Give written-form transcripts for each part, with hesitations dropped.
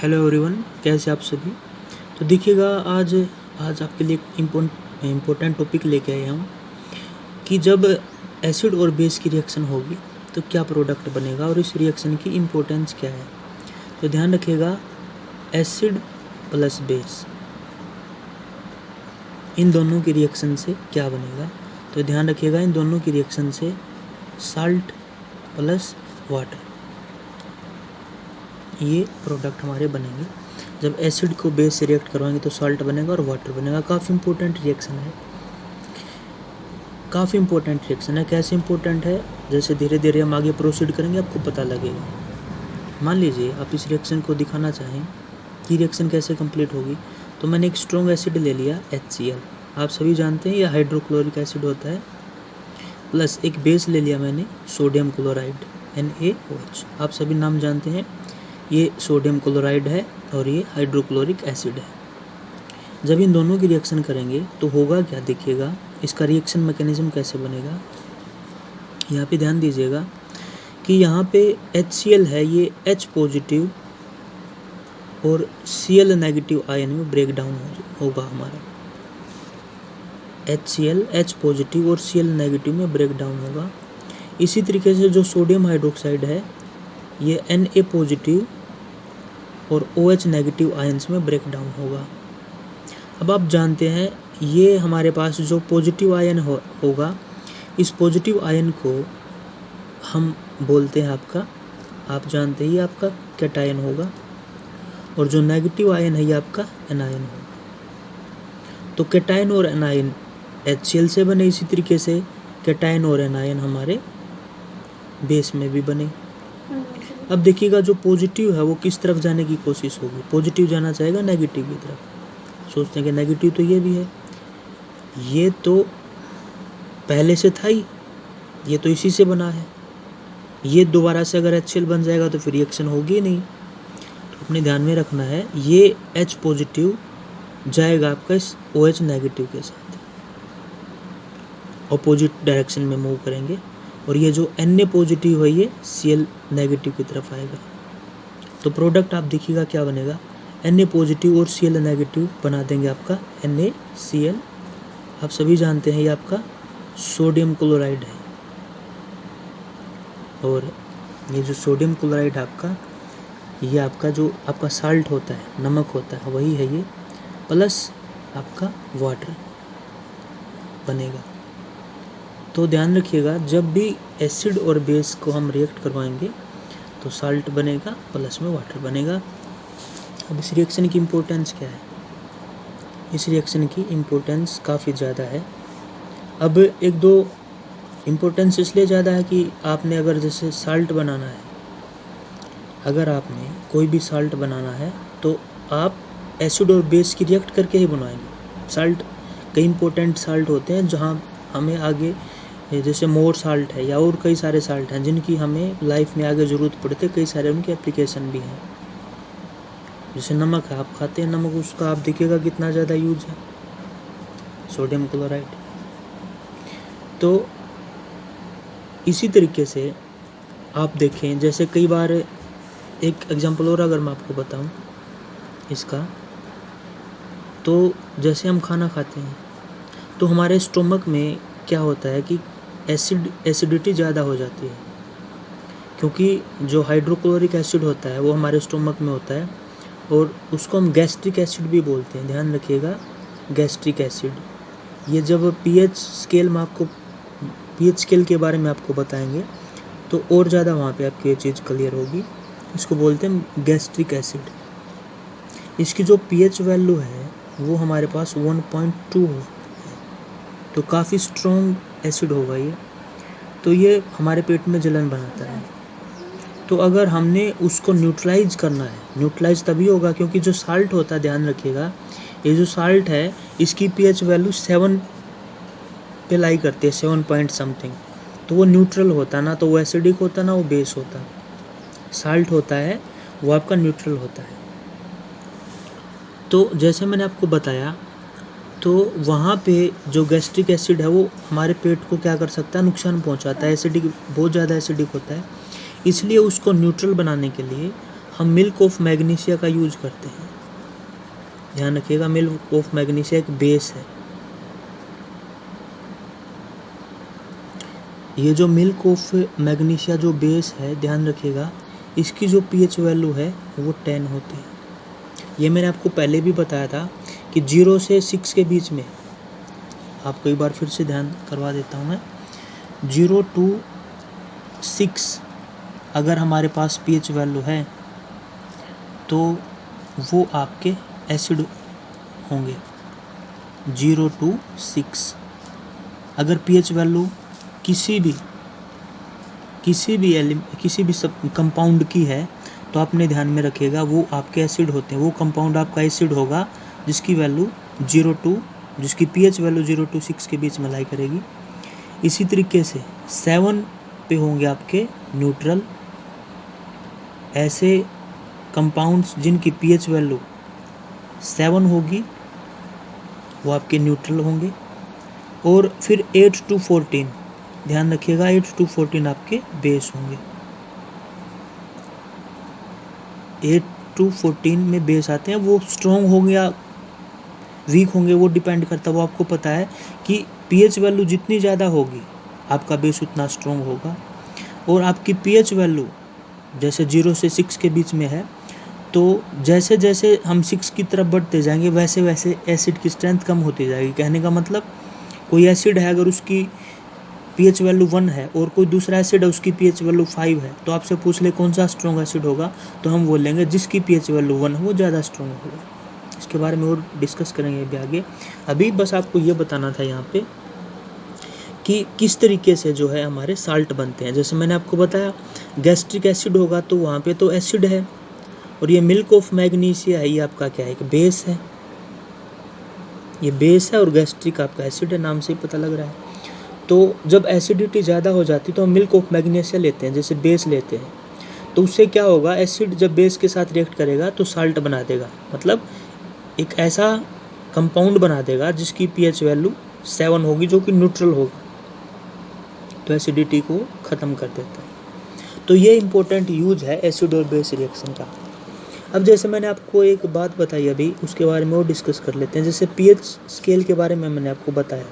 Hello everyone, कैसे आप सभी। तो देखिएगा आज आज आपके लिए एक इम्पोर्टेंट टॉपिक लेके आया हूँ कि जब एसिड और बेस की रिएक्शन होगी तो क्या प्रोडक्ट बनेगा और इस रिएक्शन की इम्पोर्टेंस क्या है। तो ध्यान रखिएगा, एसिड प्लस बेस, इन दोनों की रिएक्शन से क्या बनेगा। तो ध्यान रखिएगा, इन दोनों की रिएक्शन से साल्ट प्लस वाटर, ये प्रोडक्ट हमारे बनेंगे। जब एसिड को बेस से रिएक्ट करवाएंगे तो साल्ट बनेगा और वाटर बनेगा। काफ़ी इंपॉर्टेंट रिएक्शन है, काफ़ी इंपॉर्टेंट रिएक्शन है। कैसे इंपॉर्टेंट है, जैसे धीरे धीरे हम आगे प्रोसीड करेंगे आपको पता लगेगा। मान लीजिए आप इस रिएक्शन को दिखाना चाहें कि रिएक्शन कैसे कंप्लीट होगी, तो मैंने एक स्ट्रॉन्ग एसिड ले लिया HCl, आप सभी जानते हैं ये हाइड्रोक्लोरिक एसिड होता है, प्लस एक बेस ले लिया मैंने सोडियम क्लोराइड NaOH, आप सभी नाम जानते हैं, ये सोडियम क्लोराइड है और ये हाइड्रोक्लोरिक एसिड है। जब इन दोनों की रिएक्शन करेंगे तो होगा क्या, देखिएगा इसका रिएक्शन मैकेनिज्म कैसे बनेगा। यहाँ पे ध्यान दीजिएगा कि यहाँ पे HCl है, ये H पॉजिटिव और Cl नेगेटिव आयन में ब्रेक डाउन होगा हमारा। HCl H पॉजिटिव और Cl नेगेटिव में ब्रेक डाउन होगा। इसी तरीके से जो सोडियम हाइड्रोक्साइड है ये Na पॉजिटिव और OH नेगेटिव आयंस में ब्रेक डाउन होगा। अब आप जानते हैं ये हमारे पास जो पॉजिटिव आयन होगा, इस पॉजिटिव आयन को हम बोलते हैं आपका, आप जानते ही आपका कैटायन होगा, और जो नेगेटिव आयन है ये आपका एनायन होगा। तो कैटायन और एनायन HCl से बने, इसी तरीके से कैटायन और एनायन हमारे बेस में भी बने। अब देखिएगा जो पॉजिटिव है वो किस तरफ जाने की कोशिश होगी, पॉजिटिव जाना चाहेगा नेगेटिव की तरफ। सोचते हैं कि नेगेटिव तो ये भी है, ये तो पहले से था ही, ये तो इसी से बना है, ये दोबारा से अगर HCl बन जाएगा तो फिर रिएक्शन होगी नहीं। तो अपने ध्यान में रखना है, ये H पॉजिटिव जाएगा आपका इस OH नेगेटिव के साथ, अपोजिट डायरेक्शन में मूव करेंगे, और ये जो Na पॉजिटिव है ये Cl नेगेटिव की तरफ आएगा। तो प्रोडक्ट आप देखिएगा क्या बनेगा, Na पॉजिटिव और Cl नेगेटिव बना देंगे आपका NaCl। आप सभी जानते हैं ये आपका सोडियम क्लोराइड है, और ये जो सोडियम क्लोराइड आपका, ये आपका जो आपका साल्ट होता है, नमक होता है, वही है ये, प्लस आपका वाटर बनेगा। तो ध्यान रखिएगा, जब भी एसिड और बेस को हम रिएक्ट करवाएंगे तो साल्ट बनेगा प्लस में वाटर बनेगा। अब इस रिएक्शन की इम्पोर्टेंस क्या है, इस रिएक्शन की इम्पोर्टेंस काफ़ी ज़्यादा है। अब एक दो इम्पोर्टेंस इसलिए ज़्यादा है कि आपने अगर जैसे साल्ट बनाना है, अगर आपने कोई भी साल्ट बनाना है तो आप एसिड और बेस की रिएक्ट करके ही बनाएंगे। साल्ट, कई इम्पोर्टेंट साल्ट होते हैं जहाँ हमें आगे, जैसे मोर साल्ट है या और कई सारे साल्ट हैं जिनकी हमें लाइफ में आगे ज़रूरत पड़ती है, कई सारे उनके एप्लीकेशन भी हैं। जैसे नमक है, आप खाते हैं नमक, उसका आप देखिएगा कितना ज़्यादा यूज है, सोडियम क्लोराइड। तो इसी तरीके से आप देखें, जैसे कई बार, एक एग्जांपल और अगर मैं आपको बताऊं इसका, तो जैसे हम खाना खाते हैं तो हमारे स्टोमक में क्या होता है कि एसिडिटी ज़्यादा हो जाती है, क्योंकि जो हाइड्रोक्लोरिक एसिड होता है वो हमारे स्टोमक में होता है, और उसको हम गैस्ट्रिक एसिड भी बोलते हैं। ध्यान रखिएगा, गैस्ट्रिक एसिड, ये जब pH स्केल में आपको, pH स्केल के बारे में आपको बताएंगे तो और ज़्यादा वहाँ पे आपकी ये चीज़ क्लियर होगी। इसको बोलते हैं गैस्ट्रिक एसिड। इसकी जो pH वैल्यू है वो हमारे पास 1.2 है, तो काफ़ी स्ट्रॉन्ग एसिड होगा ये। तो ये हमारे पेट में जलन बनाता है। तो अगर हमने उसको न्यूट्रलाइज करना है, न्यूट्रलाइज तभी होगा क्योंकि जो साल्ट होता है, ध्यान रखिएगा, ये जो साल्ट है इसकी pH वैल्यू 7 पे लाई करती है, 7 पॉइंट समथिंग, तो वो न्यूट्रल होता है ना, तो वो एसिडिक होता ना वो बेस होता। साल्ट होता है वो आपका न्यूट्रल होता है। तो जैसे मैंने आपको बताया, तो वहाँ पे जो गैस्ट्रिक एसिड है वो हमारे पेट को क्या कर सकता है, नुकसान पहुँचाता है, एसिडिक, बहुत ज़्यादा एसिडिक होता है। इसलिए उसको न्यूट्रल बनाने के लिए हम मिल्क ऑफ मैग्नीशिया का यूज करते हैं। ध्यान रखिएगा, मिल्क ऑफ मैग्नीशिया एक बेस है। ये जो मिल्क ऑफ मैग्नीशिया जो बेस है, ध्यान रखिएगा, इसकी जो pH वैल्यू है वो 10 होती है। ये मैंने आपको पहले भी बताया था कि 0 से 6 के बीच में, आपको एक बार फिर से ध्यान करवा देता हूँ मैं, 0 to 6 अगर हमारे पास pH वैल्यू है तो वो आपके एसिड होंगे। 0 to 6 अगर pH वैल्यू किसी भी सब कंपाउंड की है तो आपने ध्यान में रखिएगा वो आपके एसिड होते हैं। वो कंपाउंड आपका एसिड होगा जिसकी वैल्यू जिसकी pH वैल्यू 0 to 6 के बीच में लाई करेगी। इसी तरीके से 7 पे होंगे आपके न्यूट्रल। ऐसे कंपाउंड्स जिनकी pH वैल्यू 7 होगी वो आपके न्यूट्रल होंगे। और फिर 8 to 14, ध्यान रखिएगा, 8 to 14 आपके बेस होंगे। 8 to 14 में बेस आते हैं। वो स्ट्रॉन्ग होंगे या वीक होंगे वो डिपेंड करता है, वो आपको पता है कि pH वैल्यू जितनी ज़्यादा होगी आपका बेस उतना स्ट्रॉन्ग होगा। और आपकी pH वैल्यू जैसे 0 से 6 के बीच में है, तो जैसे जैसे हम 6 की तरफ बढ़ते जाएंगे वैसे वैसे एसिड की स्ट्रेंथ कम होती जाएगी। कहने का मतलब, कोई एसिड है अगर उसकी pH वैल्यू 1 है और कोई दूसरा एसिड है उसकी pH वैल्यू 5 है, तो आपसे पूछ ले कौन सा स्ट्रॉन्ग एसिड होगा, तो हम बोलेंगे जिसकी pH वैल्यू 1 है वो ज़्यादा स्ट्रॉन्ग होगा। इसके बारे में और डिस्कस करेंगे अभी आगे। अभी बस आपको ये बताना था यहाँ पे कि किस तरीके से जो है हमारे साल्ट बनते हैं। जैसे मैंने आपको बताया गैस्ट्रिक एसिड होगा तो वहाँ पे तो एसिड है, और ये मिल्क ऑफ मैग्नीशिया है, ये आपका क्या है, एक बेस है। ये बेस है और गैस्ट्रिक आपका एसिड है, नाम से ही पता लग रहा है। तो जब एसिडिटी ज़्यादा हो जाती है तो हम मिल्क ऑफ मैग्नीशिया लेते हैं, जैसे बेस लेते हैं, तो उससे क्या होगा, एसिड जब बेस के साथ रिएक्ट करेगा तो साल्ट बना देगा। मतलब एक ऐसा कंपाउंड बना देगा जिसकी pH वैल्यू 7 होगी, जो कि न्यूट्रल होगा, तो एसिडिटी को ख़त्म कर देता है। तो ये इम्पोर्टेंट यूज है एसिड और बेस रिएक्शन का। अब जैसे मैंने आपको एक बात बताई अभी, उसके बारे में और डिस्कस कर लेते हैं। जैसे pH स्केल के बारे में मैंने आपको बताया,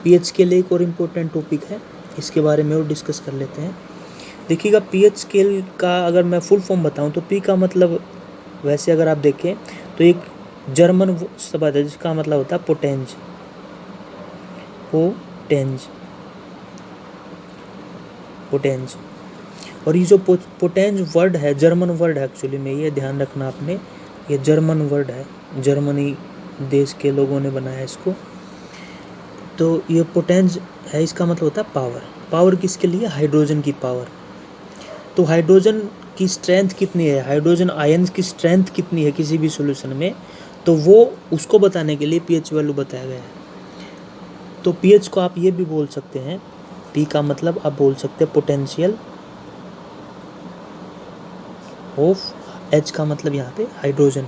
pH स्केल एक और इम्पोर्टेंट टॉपिक है, इसके बारे में और डिस्कस कर लेते हैं। देखिएगा, pH स्केल का अगर मैं फुल फॉर्म बताऊं तो P का मतलब, वैसे अगर आप देखें तो एक जर्मन शब्द है जिसका मतलब होता है पोटेंज। और ये जो पोटेंज वर्ड है, जर्मन वर्ड है एक्चुअली में, ये ध्यान रखना आपने, ये जर्मन वर्ड है, जर्मनी देश के लोगों ने बनाया इसको। तो ये पोटेंज है, इसका मतलब होता है पावर। पावर किसके लिए, हाइड्रोजन की पावर। तो हाइड्रोजन की स्ट्रेंथ कितनी है, हाइड्रोजन आयंस की स्ट्रेंथ कितनी है किसी भी सॉल्यूशन में, तो वो उसको बताने के लिए pH वैल्यू बताया गया है। तो pH को आप ये भी बोल सकते हैं, P का मतलब आप बोल सकते हैं पोटेंशियल ऑफ, H का मतलब यहाँ पे हाइड्रोजन।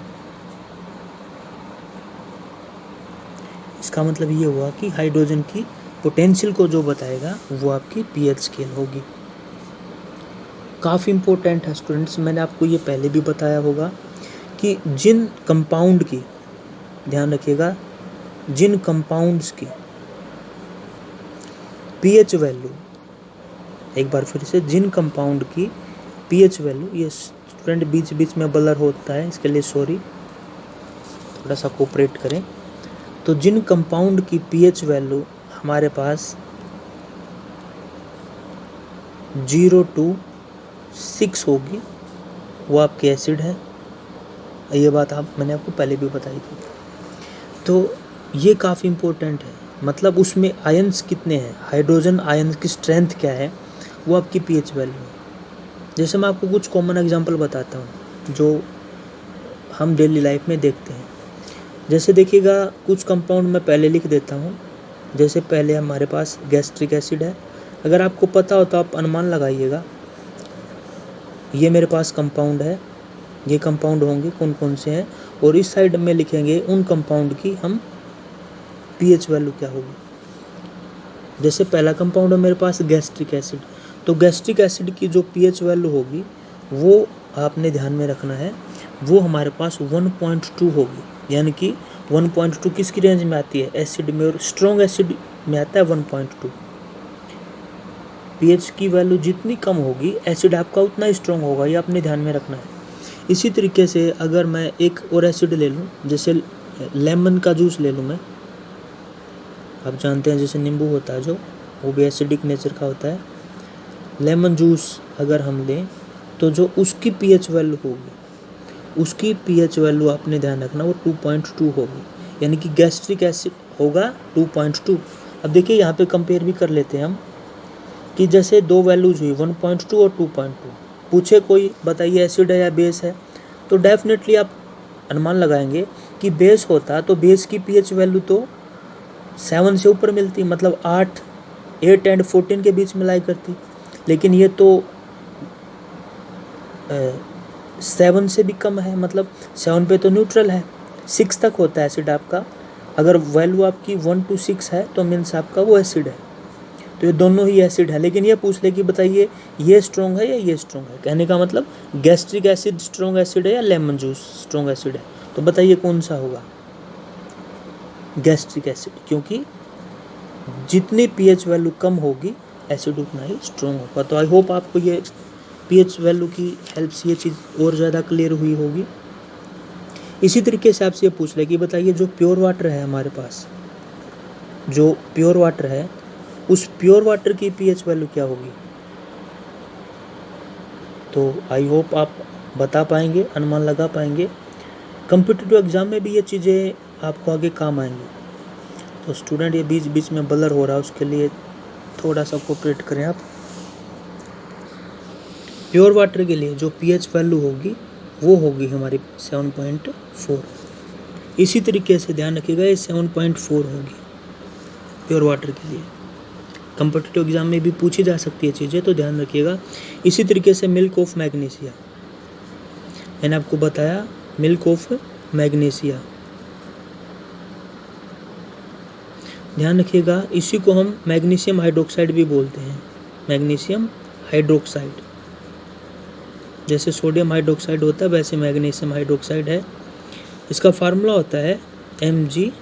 इसका मतलब ये हुआ कि हाइड्रोजन की पोटेंशियल को जो बताएगा वो आपकी pH स्केल होगी। काफ़ी इम्पोर्टेंट है स्टूडेंट्स, मैंने आपको ये पहले भी बताया होगा कि जिन कंपाउंड की, ध्यान रखिएगा, जिन कंपाउंड्स की pH वैल्यू, एक बार फिर से, जिन कंपाउंड की pH वैल्यू, ये स्टूडेंट बीच बीच में ब्लर होता है, इसके लिए सॉरी, थोड़ा सा कोऑपरेट करें। तो जिन कंपाउंड की pH वैल्यू हमारे पास 0 to 6 होगी वो आपके एसिड है। ये बात मैंने आपको पहले भी बताई थी। तो ये काफ़ी इम्पोर्टेंट है, मतलब उसमें आयंस कितने हैं, हाइड्रोजन आयंस की स्ट्रेंथ क्या है, वो आपकी pH वैल्यू है। जैसे मैं आपको कुछ कॉमन एग्जांपल बताता हूँ जो हम डेली लाइफ में देखते हैं। जैसे देखिएगा, कुछ कंपाउंड मैं पहले लिख देता हूँ। जैसे पहले हमारे पास गैस्ट्रिक एसिड है, अगर आपको पता हो तो आप अनुमान लगाइएगा। ये मेरे पास कंपाउंड है, ये कंपाउंड होंगे कौन कौन से हैं, और इस साइड में लिखेंगे उन कंपाउंड की हम pH वैल्यू क्या होगी। जैसे पहला कंपाउंड है मेरे पास गैस्ट्रिक एसिड, तो गैस्ट्रिक एसिड की जो pH वैल्यू होगी वो आपने ध्यान में रखना है वो हमारे पास 1.2 होगी, यानी कि 1.2 किसकी रेंज में आती है, एसिड में, और स्ट्रॉन्ग एसिड में आता है 1.2। पीएच की वैल्यू जितनी कम होगी एसिड आपका उतना ही स्ट्रॉन्ग होगा, ये आपने ध्यान में रखना है। इसी तरीके से अगर मैं एक और एसिड ले लूँ, जैसे लेमन का जूस ले लूँ मैं, आप जानते हैं जैसे नींबू होता है जो, वो भी एसिडिक नेचर का होता है। लेमन जूस अगर हम लें तो जो उसकी पीएच वैल्यू होगी, उसकी पीएच वैल्यू आपने ध्यान रखना वो 2.2 होगी, यानी कि गैस्ट्रिक एसिड होगा 2.2। अब देखिए यहाँ पे कंपेयर भी कर लेते हैं हम कि जैसे दो वैल्यूज हुई 1.2 और 2.2, पूछे कोई बताइए एसिड है या बेस है, तो डेफिनेटली आप अनुमान लगाएंगे कि बेस होता तो बेस की पीएच वैल्यू तो 7 से ऊपर मिलती, मतलब 8 एंड 14 के बीच में लाई करती, लेकिन ये तो 7 से भी कम है, मतलब 7 पे तो न्यूट्रल है, 6 तक होता है एसिड आपका। अगर वैल्यू आपकी 1 to 6 है तो मीन्स आपका वो एसिड है, तो ये दोनों ही एसिड है। लेकिन ये पूछ ले कि बताइए ये स्ट्रॉन्ग है या ये स्ट्रॉन्ग है, कहने का मतलब गैस्ट्रिक एसिड स्ट्रॉन्ग एसिड है या लेमन जूस स्ट्रॉन्ग एसिड है, तो बताइए कौन सा होगा, गैस्ट्रिक एसिड, क्योंकि जितनी पीएच वैल्यू कम होगी एसिड उतना ही स्ट्रॉन्ग होगा। तो आई होप आपको ये पीएच वैल्यू की हेल्प से ये चीज़ और ज़्यादा क्लियर हुई होगी। इसी तरीके से आपसे ये पूछ ले कि बताइए जो प्योर वाटर है हमारे पास, जो प्योर वाटर है उस प्योर वाटर की पीएच वैल्यू क्या होगी, तो आई होप आप बता पाएंगे, अनुमान लगा पाएंगे। कॉम्पिटिटिव एग्ज़ाम में भी ये चीज़ें आपको आगे काम आएंगी। तो स्टूडेंट ये बीच बीच में ब्लर हो रहा है, उसके लिए थोड़ा सा कोऑपरेट करें आप। प्योर वाटर के लिए जो पीएच वैल्यू होगी वो होगी हमारी 7.4। इसी तरीके से ध्यान रखिएगा ये 7.4 होगी प्योर वाटर के लिए। कॉम्पिटिटिव एग्ज़ाम में भी पूछी जा सकती है चीज़ें, तो ध्यान रखिएगा। इसी तरीके से मिल्क ऑफ मैग्नीशिया, मैंने आपको बताया मिल्क ऑफ मैग्नीशिया, ध्यान रखिएगा। इसी को हम मैग्नीशियम हाइड्रोक्साइड भी बोलते हैं, मैग्नीशियम हाइड्रोक्साइड। जैसे सोडियम हाइड्रोक्साइड होता है वैसे मैग्नीशियम हाइड्रोक्साइड है। इसका फार्मूला होता है MgOH2।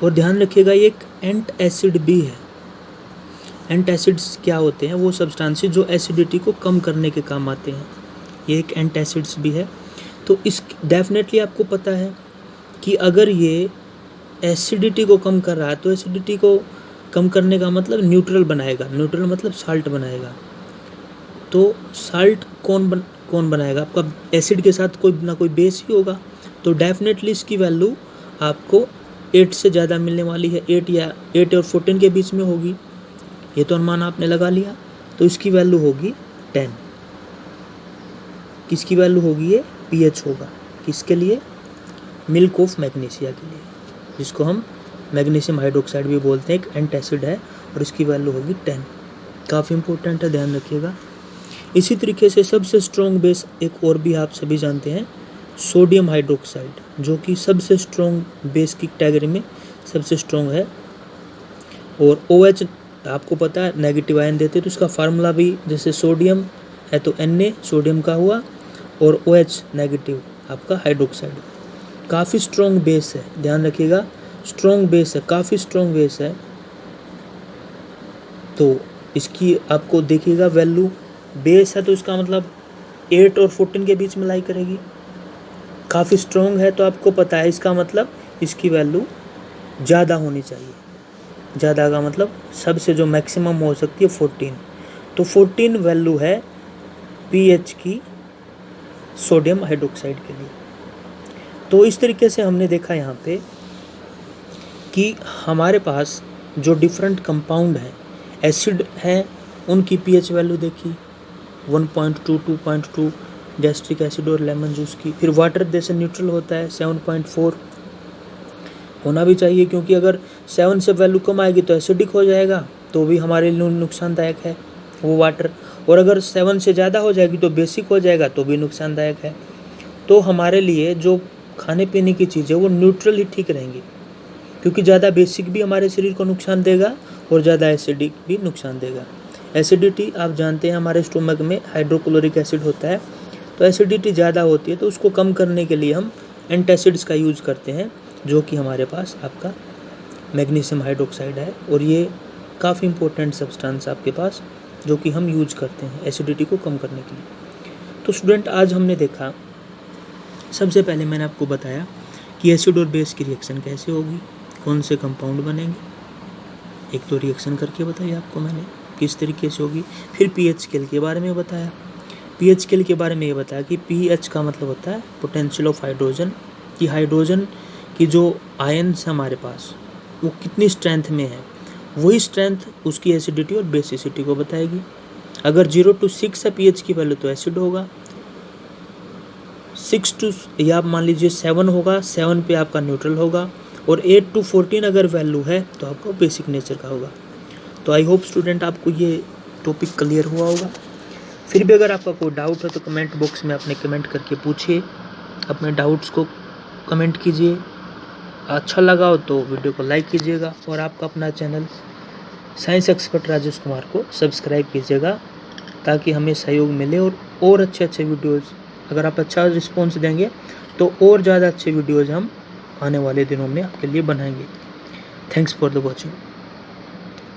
और ध्यान रखिएगा ये एक एंट एसिड भी है। एंट एसिड्स क्या होते हैं, वो सब्सटेंसेस जो एसिडिटी को कम करने के काम आते हैं, ये एक एंट एसिड्स भी है। तो इस डेफिनेटली आपको पता है कि अगर ये एसिडिटी को कम कर रहा है तो एसिडिटी को कम करने का मतलब न्यूट्रल बनाएगा, न्यूट्रल मतलब साल्ट बनाएगा। तो साल्ट कौन बनाएगा, आपका एसिड के साथ कोई ना कोई बेस ही होगा। तो डेफिनेटली इसकी वैल्यू आपको 8 से ज़्यादा मिलने वाली है, 8 और 14 के बीच में होगी, ये तो अनुमान आपने लगा लिया। तो इसकी वैल्यू होगी 10। किसकी वैल्यू होगी, ये पीएच होगा, किसके लिए, मिल्क ऑफ मैग्नीशिया के लिए, जिसको हम मैग्नीशियम हाइड्रोक्साइड भी बोलते हैं, एक एंट एसिड है और इसकी वैल्यू होगी 10। काफ़ी इंपॉर्टेंट है, ध्यान रखिएगा। इसी तरीके से सबसे स्ट्रॉन्ग बेस एक और भी आप सभी जानते हैं, सोडियम हाइड्रोक्साइड, जो कि सबसे स्ट्रॉन्ग बेस की कैटेगरी में सबसे स्ट्रॉन्ग है। और OH आपको पता है नेगेटिव आयन देते हैं, तो इसका फार्मूला भी जैसे सोडियम है तो Na सोडियम का हुआ, और OH नेगेटिव आपका हाइड्रोक्साइड। काफ़ी स्ट्रॉन्ग बेस है, ध्यान रखिएगा, स्ट्रॉन्ग बेस है, काफ़ी स्ट्रॉन्ग बेस है। तो इसकी आपको देखिएगा वैल्यू, बेस है तो इसका मतलब 8 और 14 के बीच में लाई करेगी, काफ़ी स्ट्रॉन्ग है तो आपको पता है इसका मतलब इसकी वैल्यू ज़्यादा होनी चाहिए। ज़्यादा का मतलब सबसे जो मैक्सिमम हो सकती है 14, तो 14 वैल्यू है पीएच की सोडियम हाइड्रोक्साइड के लिए। तो इस तरीके से हमने देखा यहाँ पे कि हमारे पास जो डिफरेंट कंपाउंड हैं, एसिड हैं, उनकी पीएच वैल्यू देखी 1.2, 2.2 गैस्ट्रिक एसिड और लेमन जूस की। फिर वाटर जैसे न्यूट्रल होता है 7.4 होना भी चाहिए, क्योंकि अगर 7 से वैल्यू कम आएगी तो एसिडिक हो जाएगा, तो भी हमारे लिए नुकसानदायक है वो वाटर। और अगर 7 से ज़्यादा हो जाएगी तो बेसिक हो जाएगा, तो भी नुकसानदायक है। तो हमारे लिए जो खाने पीने की चीज़ें वो न्यूट्रल ही ठीक रहेंगी, क्योंकि ज़्यादा बेसिक भी हमारे शरीर को नुकसान देगा और ज़्यादा एसिडिक भी नुकसान देगा। एसिडिटी आप जानते हैं हमारे स्टोमक में हाइड्रोक्लोरिक एसिड होता है, तो एसिडिटी ज़्यादा होती है, तो उसको कम करने के लिए हम एंटासिड्स का यूज़ करते हैं, जो कि हमारे पास आपका मैग्नीशियम हाइड्रोक्साइड है, और ये काफ़ी इंपॉर्टेंट सब्सटेंस आपके पास जो कि हम यूज करते हैं एसिडिटी को कम करने के लिए। तो स्टूडेंट आज हमने देखा, सबसे पहले मैंने आपको बताया कि एसिड और बेस की रिएक्शन कैसे होगी, कौन से कंपाउंड बनेंगे, एक तो रिएक्शन करके बताइए आपको मैंने किस तरीके से होगी। फिर पीएच स्केल के बारे में बताया, पीएच स्केल के बारे में ये बताया कि पीएच का मतलब होता है पोटेंशियल ऑफ हाइड्रोजन, कि हाइड्रोजन की जो आयन्स हमारे पास वो कितनी स्ट्रेंथ में है, वही स्ट्रेंथ उसकी एसिडिटी और बेसिसिटी को बताएगी। अगर 0 to 6 है पीएच की वैल्यू तो एसिड होगा, 6 to या आप मान लीजिए 7 होगा, 7 पे आपका न्यूट्रल होगा, और 8 to 14 अगर वैल्यू है तो आपका बेसिक नेचर का होगा। तो आई होप स्टूडेंट आपको ये टॉपिक क्लियर हुआ होगा। फिर भी अगर आपका कोई डाउट है तो कमेंट बॉक्स में अपने कमेंट करके पूछिए, अपने डाउट्स को कमेंट कीजिए। अच्छा लगा हो तो वीडियो को लाइक कीजिएगा, और आपका अपना channel science expert Rajesh Kumar को सब्सक्राइब कीजिएगा, ताकि हमें सहयोग मिले और अच्छे वीडियोज़, अगर आप अच्छा रिस्पॉन्स देंगे तो और ज़्यादा अच्छे वीडियोज़ हम आने वाले दिनों में आपके लिए बनाएंगे। Thanks for the watching.